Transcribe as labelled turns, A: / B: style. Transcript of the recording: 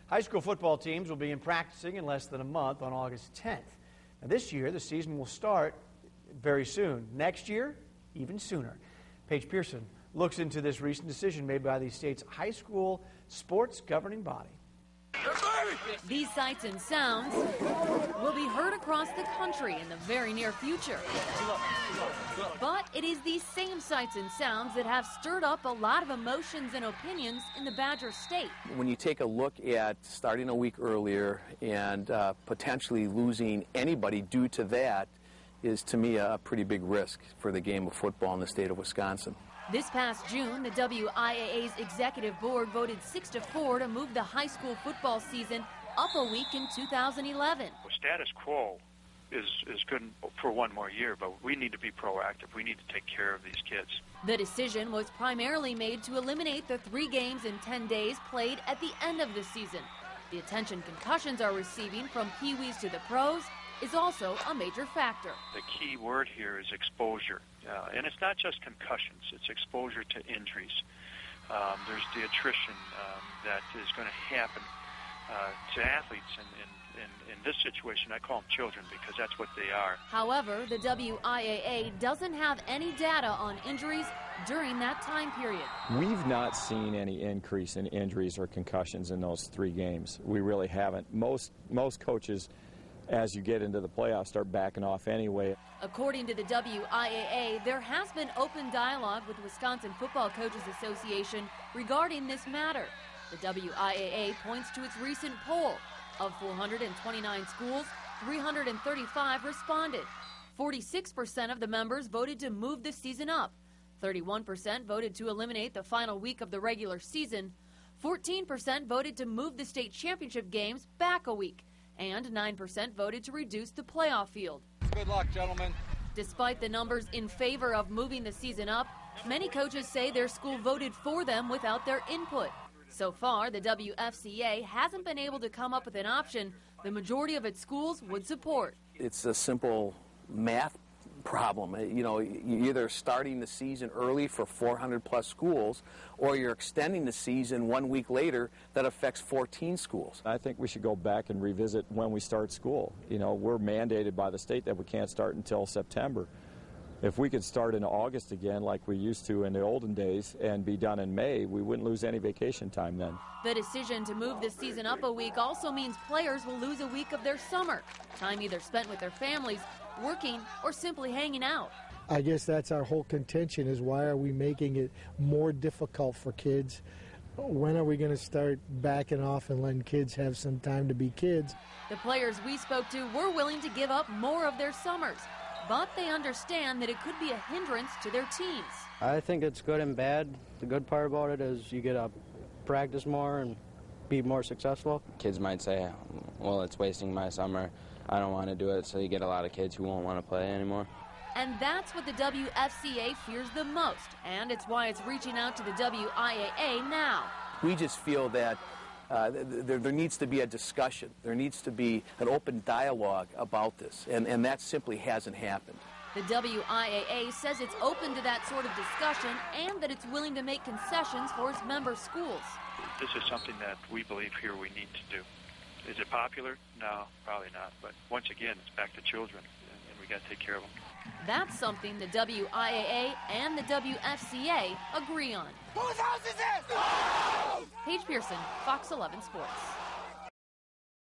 A: High school football teams will begin practicing in less than a month on August 10th. Now, this year, the season will start very soon. Next year, even sooner. Paige Pearson looks into this recent decision made by the state's high school sports governing body.
B: These sights and sounds will be heard across the country in the very near future. But it is these same sights and sounds that have stirred up a lot of emotions and opinions in the Badger State.
C: When you take a look at starting a week earlier and potentially losing anybody due to that is, to me, a pretty big risk for the game of football in the state of Wisconsin.
B: This past June, the WIAA's executive board voted 6-4 to move the high school football season up a week in 2011.
D: Status quo is good for one more year, but we need to be proactive. We need to take care of these kids.
B: The decision was primarily made to eliminate the 3 games in 10 days played at the end of the season. The attention concussions are receiving from peewees to the pros is also a major factor.
D: The key word here is exposure. And it's not just concussions, it's exposure to injuries. There's the attrition that is going to happen to athletes. In this situation, I call them children because that's what they are.
B: However, the WIAA doesn't have any data on injuries during that time period.
E: We've not seen any increase in injuries or concussions in those 3 games. We really haven't. Most coaches, as you get into the playoffs, start backing off anyway.
B: According to the WIAA, there has been open dialogue with Wisconsin Football Coaches Association regarding this matter. The WIAA points to its recent poll. Of 429 schools, 335 responded. 46% of the members voted to move the season up. 31% voted to eliminate the final week of the regular season. 14% voted to move the state championship games back a week. And 9% voted to reduce the playoff field.
F: Good luck, gentlemen.
B: Despite the numbers in favor of moving the season up, many coaches say their school voted for them without their input. So far, the WFCA hasn't been able to come up with an option the majority of its schools would support.
C: It's a simple math problem. You know, you're either starting the season early for 400-plus schools, or you're extending the season 1 week later that affects 14 schools.
E: I think we should go back and revisit when we start school. You know, we're mandated by the state that we can't start until September. If we could start in August again like we used to in the olden days and be done in May, we wouldn't lose any vacation time then.
B: The decision to move the season up a week also means players will lose a week of their summer, time either spent with their families, working, or simply hanging out.
G: I guess that's our whole contention, is why are we making it more difficult for kids? When are we going to start backing off and letting kids have some time to be kids?
B: The players we spoke to were willing to give up more of their summers, but they understand that it could be a hindrance to their teams.
H: I think it's good and bad. The good part about it is you get to practice more and be more successful.
I: Kids might say, well, it's wasting my summer. I don't want to do it, so you get a lot of kids who won't want to play anymore.
B: And that's what the WFCA fears the most, and it's why it's reaching out to the WIAA now.
C: We just feel that there needs to be a discussion. There needs to be an open dialogue about this, and that simply hasn't happened.
B: The WIAA says it's open to that sort of discussion and that it's willing to make concessions for its member schools.
D: This is something that we believe here we need to do. Is it popular? No, probably not. But once again, it's back to children, and we got to take care of them.
B: That's something the WIAA and the WFCA agree on.
F: Whose house is this?
B: Paige Pearson, Fox 11 Sports.